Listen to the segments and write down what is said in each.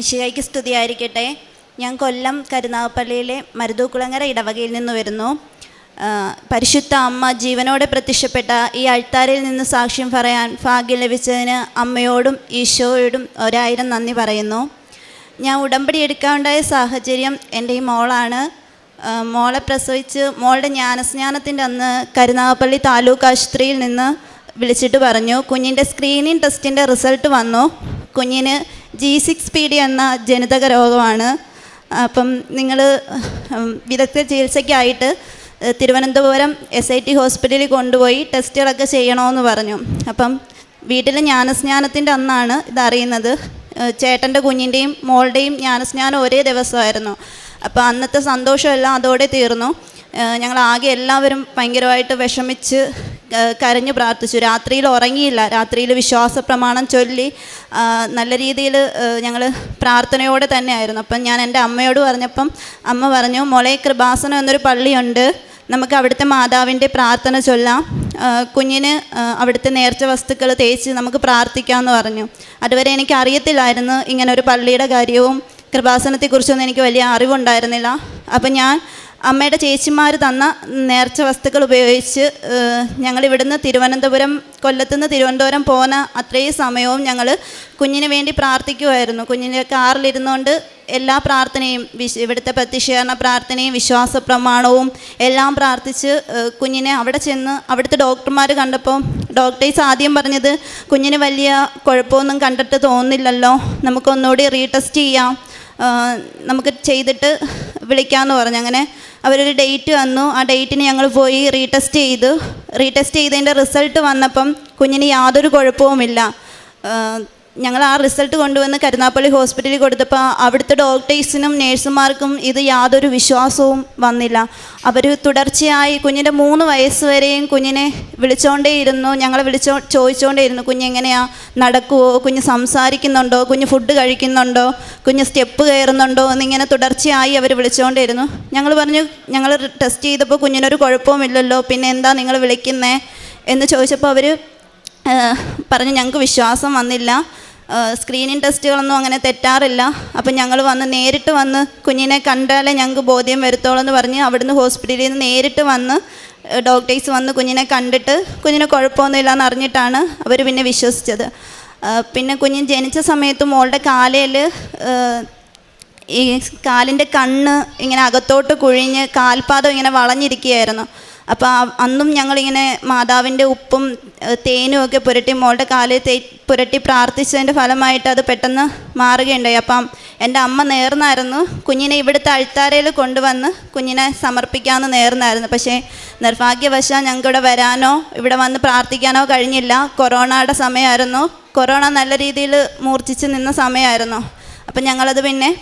മിശിഹായ്ക്ക് സ്തുതിയായിരിക്കട്ടെ. ഞാൻ കൊല്ലം കരുനാഗപ്പള്ളിയിലെ മരുതൂക്കുളങ്ങര ഇടവകയിൽ നിന്ന് വരുന്നു. പരിശുദ്ധ അമ്മ ജീവനോടെ പ്രത്യക്ഷപ്പെട്ട ഈ അൾത്താരയിൽ നിന്ന് സാക്ഷ്യം പറയാൻ ഭാഗ്യം ലഭിച്ചതിന് അമ്മയോടും ഈശോയോടും 1000 നന്ദി പറയുന്നു. ഞാൻ ഉടമ്പടി എടുക്കാനുണ്ടായ സാഹചര്യം എൻ്റെ ഈ മോളാണ്. മോളെ പ്രസവിച്ച് മോളുടെ ജ്ഞാനസ്നാനത്തിൻ്റെ അന്ന് കരുനാഗപ്പള്ളി താലൂക്ക് ആശുപത്രിയിൽ നിന്ന് വിളിച്ചിട്ട് പറഞ്ഞു, കുഞ്ഞിൻ്റെ സ്ക്രീനിങ് ടെസ്റ്റിൻ്റെ റിസൾട്ട് വന്നു. കുഞ്ഞിന് G6PD എന്ന ജനിതക രോഗമാണ്. അപ്പം നിങ്ങൾ വിദഗ്ധ ചികിത്സയ്ക്കായിട്ട് തിരുവനന്തപുരം SIT ഹോസ്പിറ്റലിൽ കൊണ്ടുപോയി ടെസ്റ്റുകളൊക്കെ ചെയ്യണമെന്ന് പറഞ്ഞു. അപ്പം വീട്ടിൽ ജ്ഞാനസ്നാനത്തിൻ്റെ അന്നാണ് ഇതറിയുന്നത്. ചേട്ടൻ്റെ കുഞ്ഞിൻ്റെയും മോളുടെയും ജ്ഞാനസ്നാനം ഒരേ ദിവസമായിരുന്നു. അപ്പോൾ അന്നത്തെ സന്തോഷമെല്ലാം അതോടെ തീർന്നു. ഞങ്ങളാകെ എല്ലാവരും ഭയങ്കരമായിട്ട് വിഷമിച്ച് കരഞ്ഞു പ്രാർത്ഥിച്ചു. രാത്രിയിൽ ഉറങ്ങിയില്ല. രാത്രിയിൽ വിശ്വാസ പ്രമാണം ചൊല്ലി നല്ല രീതിയിൽ ഞങ്ങൾ പ്രാർത്ഥനയോടെ തന്നെയായിരുന്നു. അപ്പം ഞാൻ എൻ്റെ അമ്മയോട് പറഞ്ഞപ്പം അമ്മ പറഞ്ഞു, മോളെ കൃപാസനം എന്നൊരു പള്ളിയുണ്ട്, നമുക്ക് അവിടുത്തെ മാതാവിൻ്റെ പ്രാർത്ഥന ചൊല്ലാം, കുഞ്ഞിന് അവിടുത്തെ നേർച്ച വസ്തുക്കൾ തേച്ച് നമുക്ക് പ്രാർത്ഥിക്കാമെന്ന് പറഞ്ഞു. അതുവരെ എനിക്ക് അറിയത്തില്ലായിരുന്നു ഇങ്ങനെ ഒരു പള്ളിയുടെ കാര്യവും കൃപാസനത്തെക്കുറിച്ചൊന്നും എനിക്ക് വലിയ അറിവുണ്ടായിരുന്നില്ല. അപ്പം ഞാൻ അമ്മയുടെ ചേച്ചിമാർ തന്ന നേർച്ച വസ്തുക്കൾ ഉപയോഗിച്ച് ഞങ്ങളിവിടുന്ന് കൊല്ലത്തുനിന്ന് തിരുവനന്തപുരം പോകുന്ന അത്രയും സമയവും ഞങ്ങൾ കുഞ്ഞിന് വേണ്ടി പ്രാർത്ഥിക്കുമായിരുന്നു. കുഞ്ഞിൻ്റെ കാറിലിരുന്നുകൊണ്ട് എല്ലാ പ്രാർത്ഥനയും ഇവിടുത്തെ പ്രത്യക്ഷീകരണ പ്രാർത്ഥനയും വിശ്വാസ പ്രമാണവും എല്ലാം പ്രാർത്ഥിച്ച് കുഞ്ഞിനെ അവിടെ ചെന്ന് അവിടുത്തെ ഡോക്ടർമാർ കണ്ടപ്പോൾ ഡോക്ടേഴ്സ് ആദ്യം പറഞ്ഞത്, കുഞ്ഞിന് വലിയ കുഴപ്പമൊന്നും കണ്ടിട്ട് തോന്നുന്നില്ലല്ലോ, നമുക്കൊന്നുകൂടി റീടെസ്റ്റ് ചെയ്യാം, നമുക്ക് ചെയ്തിട്ട് വിളിക്കാമെന്ന് പറഞ്ഞു. അങ്ങനെ അവരൊരു ഡേറ്റ് തന്നു. ആ ഡേറ്റിന് ഞങ്ങൾ പോയി റീടെസ്റ്റ് ചെയ്തതിൻ്റെ റിസൾട്ട് വന്നപ്പം കുഞ്ഞിന് യാതൊരു കുഴപ്പവുമില്ല. ഞങ്ങൾ ആ റിസൾട്ട് കൊണ്ടുവന്ന് കരുനാഗപ്പള്ളി ഹോസ്പിറ്റലിൽ കൊടുത്തപ്പോൾ അവിടുത്തെ ഡോക്ടേഴ്സിനും നേഴ്സുമാർക്കും ഇത് യാതൊരു വിശ്വാസവും വന്നില്ല. അവർ തുടർച്ചയായി കുഞ്ഞിൻ്റെ 3 വയസ്സ് വരെയും കുഞ്ഞിനെ വിളിച്ചുകൊണ്ടേയിരുന്നു. ഞങ്ങളെ ചോദിച്ചുകൊണ്ടേയിരുന്നു, കുഞ്ഞെങ്ങനെയാണ്, നടക്കുമോ, കുഞ്ഞ് സംസാരിക്കുന്നുണ്ടോ, കുഞ്ഞ് ഫുഡ് കഴിക്കുന്നുണ്ടോ, കുഞ്ഞ് സ്റ്റെപ്പ് കയറുന്നുണ്ടോ എന്നിങ്ങനെ തുടർച്ചയായി അവർ വിളിച്ചുകൊണ്ടേയിരുന്നു. ഞങ്ങൾ പറഞ്ഞു, ഞങ്ങൾ ടെസ്റ്റ് ചെയ്തപ്പോൾ കുഞ്ഞിനൊരു കുഴപ്പവുമില്ലല്ലോ, പിന്നെ എന്താ നിങ്ങൾ വിളിക്കുന്നേ എന്ന് ചോദിച്ചപ്പോൾ അവർ പറഞ്ഞു, ഞങ്ങൾക്ക് വിശ്വാസം വന്നില്ല, സ്ക്രീനിങ് ടെസ്റ്റുകളൊന്നും അങ്ങനെ തെറ്റാറില്ല, അപ്പം ഞങ്ങൾ നേരിട്ട് വന്ന് കുഞ്ഞിനെ കണ്ടാലേ ഞങ്ങൾക്ക് ബോധ്യം വരുത്തോളൂ എന്ന് പറഞ്ഞ് അവിടുന്ന് ഹോസ്പിറ്റലിൽ നിന്ന് നേരിട്ട് വന്ന് ഡോക്ടേഴ്സ് വന്ന് കുഞ്ഞിനെ കണ്ടിട്ട് കുഞ്ഞിന് കുഴപ്പമൊന്നുമില്ല എന്ന് അറിഞ്ഞിട്ടാണ് അവർ പിന്നെ വിശ്വസിച്ചത്. പിന്നെ കുഞ്ഞിന് ജനിച്ച സമയത്ത് മോളുടെ കാലയിൽ ഈ കാലിൻ്റെ കണ്ണ് ഇങ്ങനെ അകത്തോട്ട് കുഴിഞ്ഞ് കാൽപാദം ഇങ്ങനെ വളഞ്ഞിരിക്കുകയായിരുന്നു. അപ്പോൾ അന്നും ഞങ്ങളിങ്ങനെ മാതാവിൻ്റെ ഉപ്പും തേനും ഒക്കെ പുരട്ടി മോളുടെ കാലിൽ പുരട്ടി പ്രാർത്ഥിച്ചതിൻ്റെ ഫലമായിട്ട് അത് പെട്ടെന്ന് മാറുകയുണ്ടായി. അപ്പം എൻ്റെ അമ്മ നേർന്നായിരുന്നു കുഞ്ഞിനെ ഇവിടുത്തെ അൾത്താരയിൽ കൊണ്ടുവന്ന് കുഞ്ഞിനെ സമർപ്പിക്കാമെന്ന് നേർന്നായിരുന്നു. പക്ഷേ നിർഭാഗ്യവശാൽ ഞങ്ങൾക്കിവിടെ വരാനോ ഇവിടെ വന്ന് പ്രാർത്ഥിക്കാനോ കഴിഞ്ഞില്ല. കൊറോണയുടെ സമയമായിരുന്നു. കൊറോണ നല്ല രീതിയിൽ മൂർച്ഛിച്ച് നിന്ന സമയമായിരുന്നു. അപ്പം ഞങ്ങളത്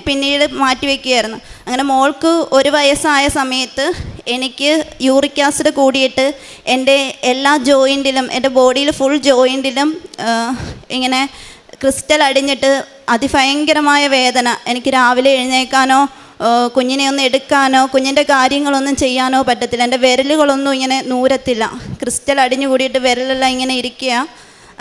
പിന്നീട് മാറ്റിവെക്കുകയായിരുന്നു. അങ്ങനെ മോൾക്ക് 1 വയസ്സായ സമയത്ത് എനിക്ക് യൂറിക് ആസിഡ് കൂടിയിട്ട് എൻ്റെ എല്ലാ ജോയിൻറ്റിലും, എൻ്റെ ബോഡിയിൽ ഫുൾ ജോയിൻറ്റിലും ഇങ്ങനെ ക്രിസ്റ്റൽ അടിഞ്ഞിട്ട് അതിഭയങ്കരമായ വേദന. എനിക്ക് രാവിലെ എഴുന്നേൽക്കാനോ കുഞ്ഞിനെ ഒന്ന് എടുക്കാനോ കുഞ്ഞിൻ്റെ കാര്യങ്ങളൊന്നും ചെയ്യാനോ പറ്റത്തില്ല. എൻ്റെ വിരലുകളൊന്നും ഇങ്ങനെ നൂരത്തില്ല. ക്രിസ്റ്റൽ അടിഞ്ഞു കൂടിയിട്ട് വിരലെല്ലാം ഇങ്ങനെ ഇരിക്കുക.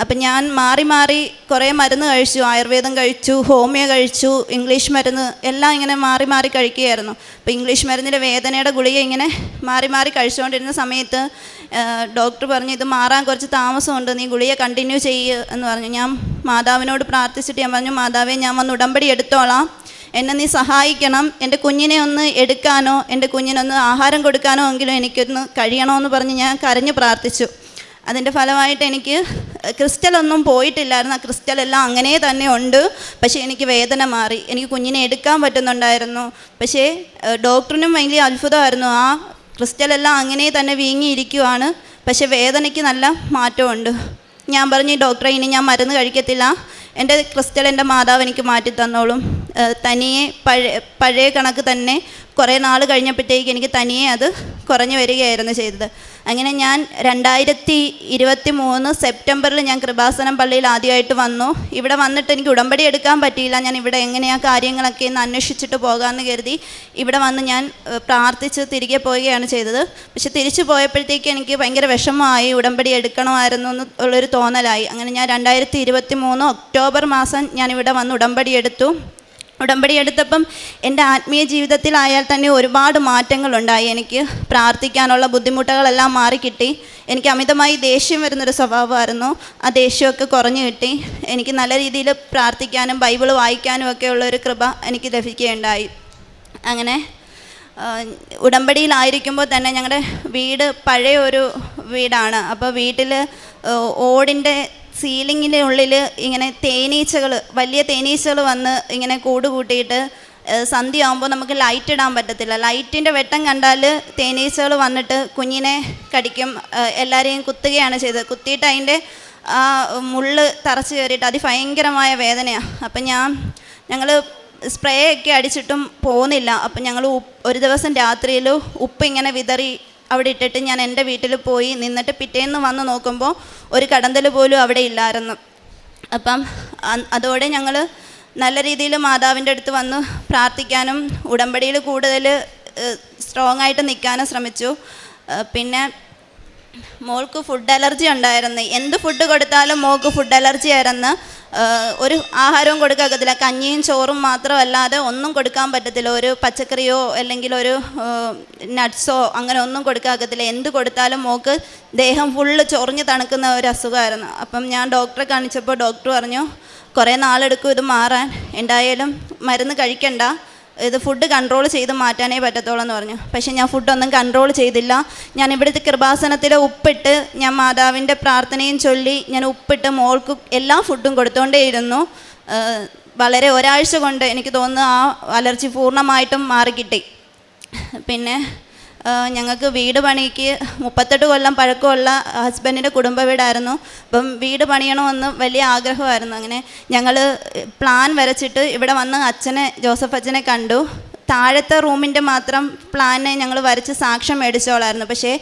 അപ്പം ഞാൻ മാറി കുറേ മരുന്ന് കഴിച്ചു. ആയുർവേദം കഴിച്ചു, ഹോമിയോ കഴിച്ചു, ഇംഗ്ലീഷ് മരുന്ന് എല്ലാം ഇങ്ങനെ മാറി കഴിക്കുകയായിരുന്നു. അപ്പോൾ ഇംഗ്ലീഷ് മരുന്നിൻ്റെ വേദനയുടെ ഗുളിക ഇങ്ങനെ മാറി കഴിച്ചുകൊണ്ടിരുന്ന സമയത്ത് ഡോക്ടർ പറഞ്ഞു, ഇത് മാറാൻ കുറച്ച് താമസമുണ്ട്, നീ ഗുളിക കണ്ടിന്യൂ ചെയ്യുക എന്ന് പറഞ്ഞു. ഞാൻ മാതാവിനോട് പ്രാർത്ഥിച്ചിട്ട് ഞാൻ പറഞ്ഞു, മാതാവേ, ഞാൻ വന്ന് ഉടമ്പടി എടുത്തോളാം, എന്നെ നീ സഹായിക്കണം, എൻ്റെ കുഞ്ഞിനെ ഒന്ന് എടുക്കാനോ എൻ്റെ കുഞ്ഞിനൊന്ന് ആഹാരം കൊടുക്കാനോ എങ്കിലും എനിക്കൊന്ന് കഴിയണമെന്ന് പറഞ്ഞ് ഞാൻ കരഞ്ഞു പ്രാർത്ഥിച്ചു. അതിൻ്റെ ഫലമായിട്ട് എനിക്ക് ക്രിസ്റ്റലൊന്നും പോയിട്ടില്ലായിരുന്നു. ആ ക്രിസ്റ്റലെല്ലാം അങ്ങനെ തന്നെ ഉണ്ട്. പക്ഷേ എനിക്ക് വേദന മാറി. എനിക്ക് കുഞ്ഞിനെ എടുക്കാൻ പറ്റുന്നുണ്ടായിരുന്നു. പക്ഷേ ഡോക്ടറിനും വലിയ അത്ഭുതമായിരുന്നു. ആ ക്രിസ്റ്റലെല്ലാം അങ്ങനെ തന്നെ വീങ്ങിയിരിക്കുവാണ്, പക്ഷേ വേദനയ്ക്ക് നല്ല മാറ്റമുണ്ട്. ഞാൻ പറഞ്ഞു, ഡോക്ടറെ, ഇനി ഞാൻ മരുന്ന് കഴിക്കത്തില്ല, എൻ്റെ ക്രിസ്റ്റൽ എൻ്റെ മാതാവ് എനിക്ക് മാറ്റി തന്നോളും. തനിയെ പഴയ കണക്ക് തന്നെ കുറേ നാൾ കഴിഞ്ഞപ്പോഴത്തേക്ക് എനിക്ക് തനിയെ അത് കുറഞ്ഞു വരികയായിരുന്നു ചെയ്തത്. അങ്ങനെ ഞാൻ 2023 സെപ്റ്റംബറിൽ ഞാൻ കൃപാസനം പള്ളിയിൽ ആദ്യമായിട്ട് വന്നു. ഇവിടെ വന്നിട്ട് എനിക്ക് ഉടമ്പടി എടുക്കാൻ പറ്റിയില്ല. ഞാൻ ഇവിടെ എങ്ങനെയാണ് കാര്യങ്ങളൊക്കെ എന്ന് അന്വേഷിച്ചിട്ട് പോകാമെന്ന് കരുതി ഇവിടെ വന്ന് ഞാൻ പ്രാർത്ഥിച്ച് തിരികെ പോവുകയാണ് ചെയ്തത്. പക്ഷെ തിരിച്ചു പോയപ്പോഴത്തേക്ക് എനിക്ക് ഭയങ്കര വിഷമമായി, ഉടമ്പടി എടുക്കണമായിരുന്നു എന്നുള്ളൊരു തോന്നലായി. അങ്ങനെ ഞാൻ 2023 ഒക്ടോബർ മാസം ഞാനിവിടെ വന്ന് ഉടമ്പടി എടുത്തു. ഉടമ്പടി എടുത്തപ്പം എൻ്റെ ആത്മീയ ജീവിതത്തിലായാൽ തന്നെ ഒരുപാട് മാറ്റങ്ങളുണ്ടായി. എനിക്ക് പ്രാർത്ഥിക്കാനുള്ള ബുദ്ധിമുട്ടുകളെല്ലാം മാറിക്കിട്ടി. എനിക്ക് അമിതമായി ദേഷ്യം വരുന്നൊരു സ്വഭാവമായിരുന്നു. ആ ദേഷ്യമൊക്കെ കുറഞ്ഞു കിട്ടി. എനിക്ക് നല്ല രീതിയിൽ പ്രാർത്ഥിക്കാനും ബൈബിൾ വായിക്കാനും ഒക്കെ ഉള്ളൊരു കൃപ എനിക്ക് ലഭിക്കുകയുണ്ടായി. അങ്ങനെ ഉടമ്പടിയിലായിരിക്കുമ്പോൾ തന്നെ ഞങ്ങളുടെ വീട് പഴയ ഒരു വീടാണ്. അപ്പോൾ വീട്ടിൽ ഓടിൻ്റെ സീലിങ്ങിൻ്റെ ഉള്ളിൽ ഇങ്ങനെ തേനീച്ചകൾ, വലിയ തേനീച്ചകൾ വന്ന് ഇങ്ങനെ കൂട് കൂട്ടിയിട്ട് സന്ധ്യയാകുമ്പോൾ നമുക്ക് ലൈറ്റ് ഇടാൻ പറ്റത്തില്ല. ലൈറ്റിൻ്റെ വെട്ടം കണ്ടാൽ തേനീച്ചകൾ വന്നിട്ട് കുഞ്ഞിനെ കടിക്കും, എല്ലാവരെയും കുത്തുകയാണ് ചെയ്തത്. കുത്തിയിട്ട് അതിൻ്റെ ആ മുള്ള് തറച്ച് കയറിയിട്ട് അതിഭയങ്കരമായ വേദനയാണ്. അപ്പം ഞങ്ങൾ സ്പ്രേ ഒക്കെ അടിച്ചിട്ടും പോകുന്നില്ല. അപ്പം ഞങ്ങൾ ഒരു ദിവസം രാത്രിയിൽ ഉപ്പ് ഇങ്ങനെ വിതറി അവിടെ ഇട്ടിട്ട് ഞാൻ എൻ്റെ വീട്ടിൽ പോയി നിന്നിട്ട് പിറ്റേന്ന് വന്ന് നോക്കുമ്പോൾ ഒരു കടന്തൽ പോലും അവിടെ ഇല്ലായിരുന്നു. അപ്പം അതോടെ ഞങ്ങൾ നല്ല രീതിയിൽ മാതാവിൻ്റെ അടുത്ത് വന്ന് പ്രാർത്ഥിക്കാനും ഉടമ്പടിയിൽ കൂടുതൽ സ്ട്രോങ് ആയിട്ട് നിൽക്കാനും ശ്രമിച്ചു. പിന്നെ മോൾക്ക് ഫുഡ് അലർജി ഉണ്ടായിരുന്നു. എന്ത് ഫുഡ് കൊടുത്താലും മോൾക്ക് ഫുഡ് അലർജി ആയിരുന്നു. ഒരു ആഹാരവും കൊടുക്കാക്കത്തില്ല. കഞ്ഞിയും ചോറും മാത്രമല്ലാതെ ഒന്നും കൊടുക്കാൻ പറ്റത്തില്ല. ഒരു പച്ചക്കറിയോ അല്ലെങ്കിൽ ഒരു നട്ട്സോ അങ്ങനെ ഒന്നും കൊടുക്കാക്കത്തില്ല. എന്ത് കൊടുത്താലും മോൾക്ക് ദേഹം ഫുള്ള് ചൊറിഞ്ഞ് തണുക്കുന്ന ഒരു അസുഖമായിരുന്നു. അപ്പം ഞാൻ ഡോക്ടറെ കാണിച്ചപ്പോൾ ഡോക്ടർ പറഞ്ഞു കുറേ നാളെടുക്കും ഇത് മാറാൻ, എന്തായാലും മരുന്ന് കഴിക്കണ്ട, ഇത് ഫുഡ് കൺട്രോൾ ചെയ്ത് മാറ്റാനേ പറ്റത്തുള്ളൂ എന്ന് പറഞ്ഞു. പക്ഷേ ഞാൻ ഫുഡൊന്നും കൺട്രോൾ ചെയ്തില്ല. ഞാൻ ഇവിടുത്തെ കൃപാസനത്തിൽ ഉപ്പിട്ട് ഞാൻ മാതാവിൻ്റെ പ്രാർത്ഥനയും ചൊല്ലി ഞാൻ ഉപ്പിട്ട് മോൾക്ക് എല്ലാ ഫുഡും കൊടുത്തുകൊണ്ടേയിരുന്നു. വളരെ ഒരാഴ്ച കൊണ്ട് എനിക്ക് തോന്നുന്നു ആ അലർജി പൂർണ്ണമായിട്ടും മാറിക്കിട്ടി. പിന്നെ ഞങ്ങൾക്ക് വീട് പണിക്ക് 38 കൊല്ലം പഴക്കമുള്ള ഹസ്ബൻഡിൻ്റെ കുടുംബ വീടായിരുന്നു. അപ്പം വീട് പണിയണമെന്ന് വലിയ ആഗ്രഹമായിരുന്നു. അങ്ങനെ ഞങ്ങൾ പ്ലാൻ വരച്ചിട്ട് ഇവിടെ വന്ന് ജോസഫ് അച്ഛനെ കണ്ടു. താഴത്തെ റൂമിൻ്റെ മാത്രം പ്ലാനെ ഞങ്ങൾ വരച്ച് സാക്ഷ്യം മേടിച്ചോളായിരുന്നു. പക്ഷേ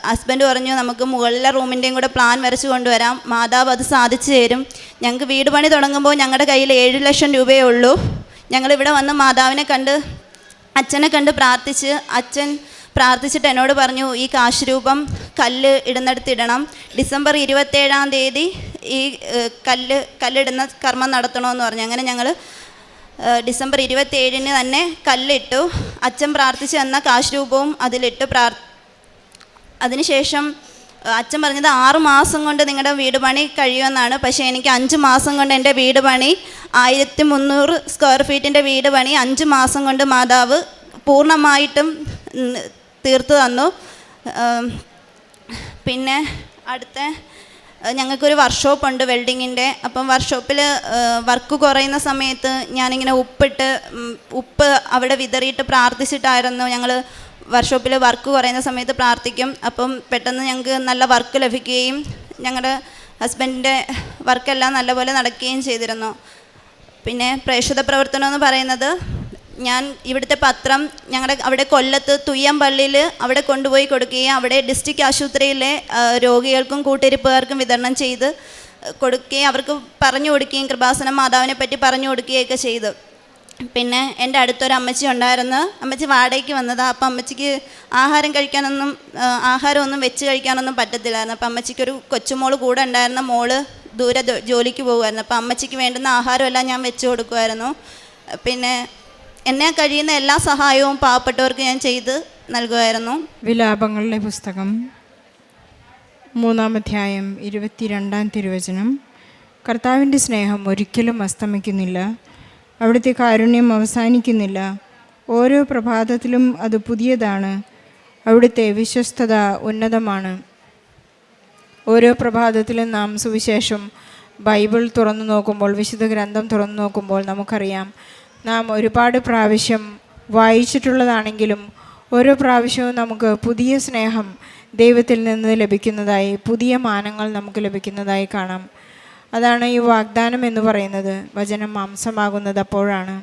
ഹസ്ബൻഡ് പറഞ്ഞു നമുക്ക് മുകളിലെ റൂമിൻ്റെയും കൂടെ പ്ലാൻ വരച്ച് കൊണ്ടുവരാം, മാതാവ് അത് സാധിച്ചു തരും. ഞങ്ങൾക്ക് വീട് പണി തുടങ്ങുമ്പോൾ ഞങ്ങളുടെ കയ്യിൽ 7 ലക്ഷം രൂപയേ ഉള്ളൂ. ഞങ്ങളിവിടെ വന്ന് മാതാവിനെ കണ്ട് അച്ഛനെ കണ്ട് പ്രാർത്ഥിച്ച് അച്ഛൻ പ്രാർത്ഥിച്ചിട്ട് എന്നോട് പറഞ്ഞു ഈ കാശ് രൂപം കല്ല് ഇടുന്നിടത്തിടണം. ഡിസംബർ 27-ാം തീയതി ഈ കല്ലിടുന്ന കർമ്മം നടത്തണമെന്ന് പറഞ്ഞു. അങ്ങനെ ഞങ്ങൾ ഡിസംബർ 27-ന് തന്നെ കല്ലിട്ടു. അച്ഛൻ പ്രാർത്ഥിച്ച് തന്ന കാശ് രൂപവും അതിലിട്ട് അതിനുശേഷം അച്ഛൻ പറഞ്ഞത് 6 മാസം കൊണ്ട് നിങ്ങളുടെ വീട് പണി കഴിയുമെന്നാണ്. പക്ഷേ എനിക്ക് 5 മാസം കൊണ്ട് എൻ്റെ വീട് പണി 1300 സ്ക്വയർ ഫീറ്റിൻ്റെ വീട് പണി 5 മാസം കൊണ്ട് മാതാവ് പൂർണ്ണമായിട്ടും തീർത്തു തന്നു. പിന്നെ അടുത്ത ഞങ്ങൾക്കൊരു വർക്ക്ഷോപ്പുണ്ട് വെൽഡിങ്ങിൻ്റെ. അപ്പം വർക്ക്ഷോപ്പിൽ വർക്ക് കുറയുന്ന സമയത്ത് ഞാനിങ്ങനെ ഉപ്പ് അവിടെ വിതറിയിട്ട് പ്രാർത്ഥിച്ചിട്ടായിരുന്നു. ഞങ്ങൾ വർക്ക്ഷോപ്പിൽ വർക്ക് കുറയുന്ന സമയത്ത് പ്രാർത്ഥിക്കും. അപ്പം പെട്ടെന്ന് ഞങ്ങൾക്ക് നല്ല വർക്ക് ലഭിക്കുകയും ഞങ്ങളുടെ ഹസ്ബൻഡിൻ്റെ വർക്കെല്ലാം നല്ലപോലെ നടക്കുകയും ചെയ്തിരുന്നു. പിന്നെ പ്രേക്ഷിത പ്രവർത്തനം എന്ന് പറയുന്നത് ഞാൻ ഇവിടുത്തെ പത്രം ഞങ്ങളുടെ അവിടെ കൊല്ലത്ത് തുയ്യം പള്ളിയിൽ അവിടെ കൊണ്ടുപോയി കൊടുക്കുകയും അവിടെ ഡിസ്ട്രിക്ട് ആശുപത്രിയിലെ രോഗികൾക്കും കൂട്ടിരിപ്പുകാർക്കും വിതരണം ചെയ്ത് കൊടുക്കുകയും അവർക്ക് പറഞ്ഞു കൊടുക്കുകയും കൃപാസനം മാതാവിനെ പറ്റി പറഞ്ഞു കൊടുക്കുകയൊക്കെ ചെയ്തു. പിന്നെ എൻ്റെ അടുത്തൊരു അമ്മച്ചി ഉണ്ടായിരുന്നു. അമ്മച്ചി വാടകയ്ക്ക് വന്നതാണ്. അപ്പം അമ്മച്ചിക്ക് ആഹാരമൊന്നും വെച്ച് കഴിക്കാനൊന്നും പറ്റത്തില്ലായിരുന്നു. അപ്പം അമ്മച്ചിക്കൊരു കൊച്ചുമോൾ കൂടെ ഉണ്ടായിരുന്ന മോള് ദൂരെ ജോലിക്ക് പോകുമായിരുന്നു. അപ്പം അമ്മച്ചിക്ക് വേണ്ടുന്ന ആഹാരമെല്ലാം ഞാൻ വെച്ച് കൊടുക്കുമായിരുന്നു. പിന്നെ എന്നെ കഴിയുന്ന എല്ലാ സഹായവും പാവപ്പെട്ടവർക്ക് ഞാൻ ചെയ്ത് നൽകുമായിരുന്നു. വിലാപങ്ങളുടെ പുസ്തകം 3-ാം അധ്യായം 22-ാം തിരുവചനം. കർത്താവിൻ്റെ സ്നേഹം ഒരിക്കലും അസ്തമിക്കുന്നില്ല, അവിടുത്തെ കാരുണ്യം അവസാനിക്കുന്നില്ല. ഓരോ പ്രഭാതത്തിലും അത് പുതിയതാണ്, അവിടുത്തെ വിശ്വസ്തത ഉന്നതമാണ്. ഓരോ പ്രഭാതത്തിലും നാം സുവിശേഷം ബൈബിൾ തുറന്നു നോക്കുമ്പോൾ, വിശുദ്ധ ഗ്രന്ഥം തുറന്നു നോക്കുമ്പോൾ നമുക്കറിയാം നാം ഒരുപാട് പ്രാവശ്യം വായിച്ചിട്ടുള്ളതാണെങ്കിലും ഓരോ പ്രാവശ്യവും നമുക്ക് പുതിയ സ്നേഹം ദൈവത്തിൽ നിന്ന് ലഭിക്കുന്നതായി, പുതിയ മാനങ്ങൾ നമുക്ക് ലഭിക്കുന്നതായി കാണാം. അതാണ് ഈ വാഗ്ദാനം എന്ന് പറയുന്നത്. വചനം മാംസമാകുന്നത് അപ്പോഴാണ്.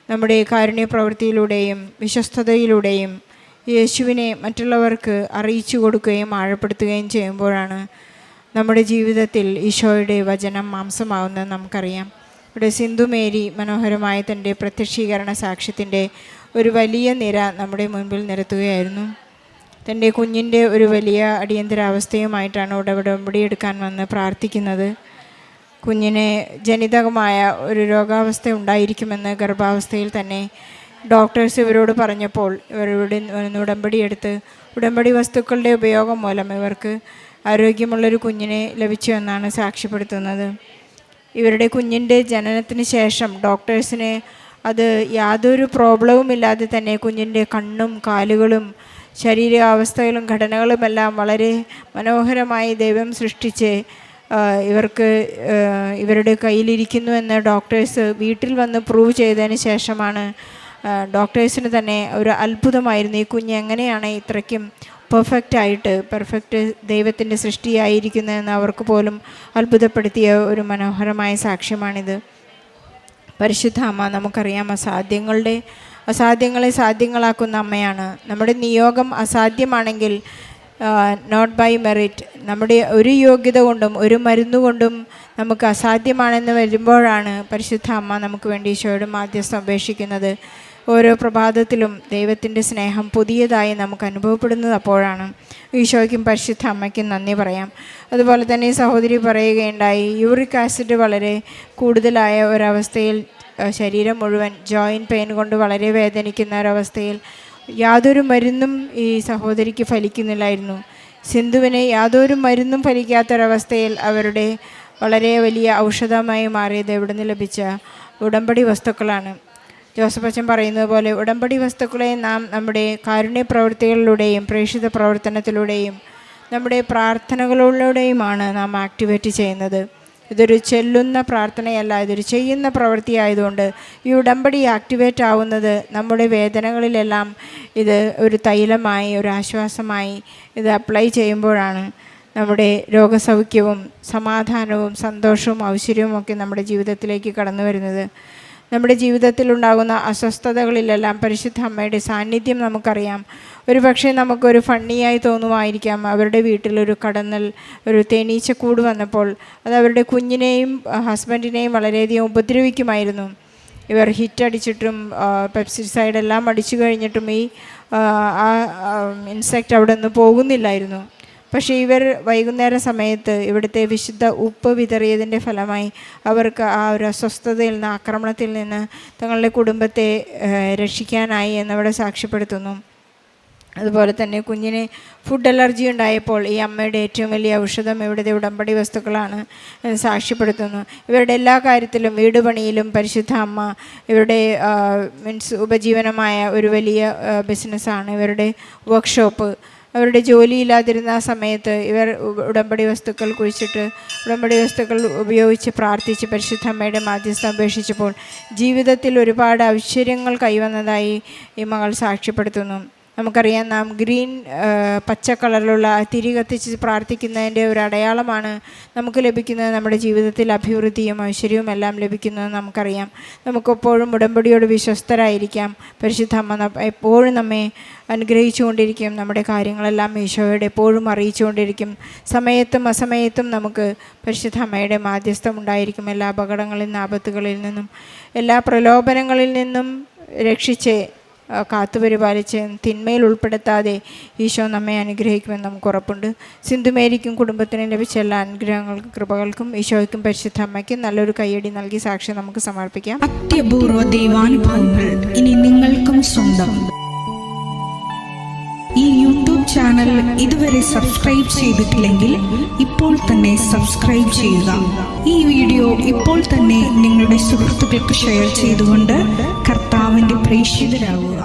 നമ്മുടെ കാരുണ്യ പ്രവൃത്തിയിലൂടെയും വിശ്വസ്തതയിലൂടെയും യേശുവിനെ മറ്റുള്ളവർക്ക് അറിയിച്ചു കൊടുക്കുകയും ആഴപ്പെടുത്തുകയും ചെയ്യുമ്പോഴാണ് നമ്മുടെ ജീവിതത്തിൽ ഈശോയുടെ വചനം മാംസമാകുന്നത് നമുക്കറിയാം. ഇവിടെ സിന്ധു മേരി മനോഹരമായ തൻ്റെ പ്രത്യക്ഷീകരണ സാക്ഷ്യത്തിൻ്റെ ഒരു വലിയ നിര നമ്മുടെ മുൻപിൽ നിരത്തുകയായിരുന്നു. തൻ്റെ കുഞ്ഞിൻ്റെ ഒരു വലിയ അടിയന്തരാവസ്ഥയുമായിട്ടാണ് ഉടമ്പടി എടുക്കാൻ വന്ന് പ്രാർത്ഥിക്കുന്നത്. കുഞ്ഞിന് ജനിതകമായ ഒരു രോഗാവസ്ഥ ഉണ്ടായിരിക്കുമെന്ന് ഗർഭാവസ്ഥയിൽ തന്നെ ഡോക്ടേഴ്സ് ഇവരോട് പറഞ്ഞപ്പോൾ ഇവരുടെ ഉടമ്പടി എടുത്ത് ഉടമ്പടി വസ്തുക്കളുടെ ഉപയോഗം മൂലം ഇവർക്ക് ആരോഗ്യമുള്ളൊരു കുഞ്ഞിനെ ലഭിച്ചു എന്നാണ് സാക്ഷ്യപ്പെടുത്തുന്നത്. ഇവരുടെ കുഞ്ഞിൻ്റെ ജനനത്തിന് ശേഷം ഡോക്ടേഴ്സിന് അത് യാതൊരു പ്രോബ്ലവും ഇല്ലാതെ തന്നെ കുഞ്ഞിൻ്റെ കണ്ണും കാലുകളും ശരീരാവസ്ഥകളും ഘടനകളുമെല്ലാം വളരെ മനോഹരമായി ദൈവം സൃഷ്ടിച്ച് ഇവർക്ക് ഇവരുടെ കയ്യിലിരിക്കുന്നു എന്ന് ഡോക്ടേഴ്സ് വീട്ടിൽ വന്ന് പ്രൂവ് ചെയ്തതിന് ശേഷമാണ് ഡോക്ടേഴ്സിന് തന്നെ ഒരു അത്ഭുതമായിരുന്നു. ഈ കുഞ്ഞ് എങ്ങനെയാണ് ഇത്രയ്ക്കും പെർഫെക്റ്റ് ദൈവത്തിൻ്റെ സൃഷ്ടിയായിരിക്കുന്നതെന്ന് അവർക്ക് പോലും അത്ഭുതപ്പെടുത്തിയ ഒരു മനോഹരമായ സാക്ഷ്യമാണിത്. പരിശുദ്ധ അമ്മ നമുക്കറിയാം അസാധ്യങ്ങളെ സാധ്യങ്ങളാക്കുന്ന അമ്മയാണ്. നമ്മുടെ നിയോഗം അസാധ്യമാണെങ്കിൽ നോട്ട് ബൈ മെറിറ്റ്, നമ്മുടെ ഒരു യോഗ്യത കൊണ്ടും ഒരു മരുന്നുകൊണ്ടും നമുക്ക് അസാധ്യമാണെന്ന് വരുമ്പോഴാണ് പരിശുദ്ധ അമ്മ നമുക്ക് വേണ്ടി ഈശോയോട് മാധ്യസ്ഥം അപേക്ഷിക്കുന്നത്. ഓരോ പ്രഭാതത്തിലും ദൈവത്തിൻ്റെ സ്നേഹം പുതിയതായി നമുക്ക് അനുഭവപ്പെടുന്നത് അപ്പോഴാണ്. ഈശോയ്ക്കും പരിശുദ്ധ അമ്മയ്ക്കും നന്ദി പറയാം. അതുപോലെ തന്നെ സഹോദരി പറയുകയുണ്ടായി, യൂറിക് ആസിഡ് വളരെ കൂടുതലായ ഒരവസ്ഥയിൽ ശരീരം മുഴുവൻ ജോയിൻറ്റ് പെയിൻ കൊണ്ട് വളരെ വേദനിക്കുന്ന ഒരവസ്ഥയിൽ യാതൊരു മരുന്നും ഈ സഹോദരിക്ക് ഫലിക്കുന്നില്ലായിരുന്നു. സിന്ധുവിന് യാതൊരു മരുന്നും ഫലിക്കാത്തൊരവസ്ഥയിൽ അവരുടെ വളരെ വലിയ ഔഷധമായി മാറിയത് എവിടുന്ന് ലഭിച്ച ഉടമ്പടി വസ്തുക്കളാണ്. ജോസഫ് അച്ഛൻ പറയുന്നത് പോലെ ഉടമ്പടി വസ്തുക്കളെ നാം നമ്മുടെ കാരുണ്യ പ്രവൃത്തികളിലൂടെയും പ്രേക്ഷിത പ്രവർത്തനത്തിലൂടെയും നമ്മുടെ പ്രാർത്ഥനകളിലൂടെയുമാണ് നാം ആക്ടിവേറ്റ് ചെയ്യുന്നത്. ഇതൊരു ചെല്ലുന്ന പ്രാർത്ഥനയല്ല, ഇതൊരു ചെയ്യുന്ന പ്രവൃത്തിയായതുകൊണ്ട് ഈ ഉടമ്പടി ആക്ടിവേറ്റ് ആവുന്നത് നമ്മുടെ വേദനകളിലെല്ലാം ഇത് ഒരു തൈലമായി, ഒരു ആശ്വാസമായി ഇത് അപ്ലൈ ചെയ്യുമ്പോഴാണ് നമ്മുടെ രോഗസൗഖ്യവും സമാധാനവും സന്തോഷവും ഐശ്വര്യവും ഒക്കെ നമ്മുടെ ജീവിതത്തിലേക്ക് കടന്നു വരുന്നത്. നമ്മുടെ ജീവിതത്തിലുണ്ടാകുന്ന അസ്വസ്ഥതകളിലെല്ലാം പരിശുദ്ധ അമ്മയുടെ സാന്നിധ്യം നമുക്കറിയാം. ഒരു പക്ഷേ നമുക്കൊരു ഫണ്ണിയായി തോന്നുമായിരിക്കാം. അവരുടെ വീട്ടിലൊരു ഒരു തേനീച്ചക്കൂട് വന്നപ്പോൾ അത് അവരുടെ കുഞ്ഞിനെയും ഹസ്ബൻഡിനെയും വളരെയധികം ഉപദ്രവിക്കുമായിരുന്നു. ഇവർ ഹിറ്റടിച്ചിട്ടും പെപ്സിസൈഡ് എല്ലാം അടിച്ചു കഴിഞ്ഞിട്ടും ഈ ഇൻസെക്റ്റ് അവിടെ നിന്ന് പോകുന്നില്ലായിരുന്നു. പക്ഷേ ഇവർ വൈകുന്നേര സമയത്ത് ഇവിടുത്തെ വിശുദ്ധ ഉപ്പ് വിതറിയതിൻ്റെ ഫലമായി അവർക്ക് ആ ഒരു അസ്വസ്ഥതയിൽ നിന്ന്, ആക്രമണത്തിൽ നിന്ന് തങ്ങളുടെ കുടുംബത്തെ രക്ഷിക്കാനായി എന്നവിടെ സാക്ഷ്യപ്പെടുത്തുന്നു. അതുപോലെ തന്നെ കുഞ്ഞിന് ഫുഡ് അലർജി ഉണ്ടായപ്പോൾ ഈ അമ്മയുടെ ഏറ്റവും വലിയ ഔഷധം ഇവിടുത്തെ ഉടമ്പടി വസ്തുക്കളാണ് സാക്ഷ്യപ്പെടുത്തുന്നു. ഇവരുടെ എല്ലാ കാര്യത്തിലും, വീട് പണിയിലും പരിശുദ്ധ അമ്മ ഇവരുടെ ഉപജീവനമായ ഒരു വലിയ ബിസിനസ്സാണ് ഇവരുടെ വർക്ക്ഷോപ്പ്. അവരുടെ ജോലിയില്ലാതിരുന്ന ആ സമയത്ത് ഇവർ ഉടമ്പടി വസ്തുക്കൾ കുഴിച്ചിട്ട് ഉടമ്പടി വസ്തുക്കൾ ഉപയോഗിച്ച് പ്രാർത്ഥിച്ച് പരിശുദ്ധ അമ്മയുടെ മാധ്യസ്ഥം അപേക്ഷിച്ചപ്പോൾ ജീവിതത്തിൽ ഒരുപാട് ഐശ്വര്യങ്ങൾ കൈവന്നതായി ഈ മകൾ സാക്ഷ്യപ്പെടുത്തുന്നു. നമുക്കറിയാം, നാം പച്ച കളറിലുള്ള തിരി കത്തിച്ച് പ്രാർത്ഥിക്കുന്നതിൻ്റെ ഒരു അടയാളമാണ് നമുക്ക് ലഭിക്കുന്നത്. നമ്മുടെ ജീവിതത്തിൽ അഭിവൃദ്ധിയും ഐശ്വര്യവും എല്ലാം ലഭിക്കുന്നത് നമുക്കറിയാം. നമുക്കെപ്പോഴും ഉടമ്പടിയോട് വിശ്വസ്തരായിരിക്കാം. പരിശുദ്ധ അമ്മ എപ്പോഴും നമ്മെ അനുഗ്രഹിച്ചുകൊണ്ടിരിക്കും. നമ്മുടെ കാര്യങ്ങളെല്ലാം ഈശോയോട് എപ്പോഴും അറിയിച്ചുകൊണ്ടിരിക്കും. സമയത്തും അസമയത്തും നമുക്ക് പരിശുദ്ധ അമ്മയുടെ മാധ്യസ്ഥം ഉണ്ടായിരിക്കും. എല്ലാ അപകടങ്ങളിൽ നിന്നും, ആപത്തുകളിൽ നിന്നും, എല്ലാ പ്രലോഭനങ്ങളിൽ നിന്നും രക്ഷിച്ച് കാത്തുപരിപാലിച്ച് തിന്മയിൽ ഉൾപ്പെടുത്താതെ ഈശോ നമ്മെ അനുഗ്രഹിക്കുമെന്ന് നമുക്ക് ഉറപ്പുണ്ട്. സിന്ധുമേരിക്കും കുടുംബത്തിനും ലഭിച്ച എല്ലാ അനുഗ്രഹങ്ങൾക്കും കൃപകൾക്കും ഈശോയ്ക്കും പരിശുദ്ധ അമ്മയ്ക്കും നല്ലൊരു കയ്യടി നൽകി സാക്ഷ്യം നമുക്ക് സമർപ്പിക്കാം. അത്യപൂർവ ദൈവാനുഭവങ്ങൾ ഇനി നിങ്ങൾക്കും സ്വന്തം. ഈ യൂട്യൂബ് ചാനൽ ഇതുവരെ സബ്സ്ക്രൈബ് ചെയ്തിട്ടില്ലെങ്കിൽ ഇപ്പോൾ തന്നെ സബ്സ്ക്രൈബ് ചെയ്യുക. ഈ വീഡിയോ ഇപ്പോൾ തന്നെ നിങ്ങളുടെ സുഹൃത്തുക്കൾക്ക് ഷെയർ ചെയ്തുകൊണ്ട് കർത്താവിൻ്റെ പ്രേക്ഷിതരാകുക.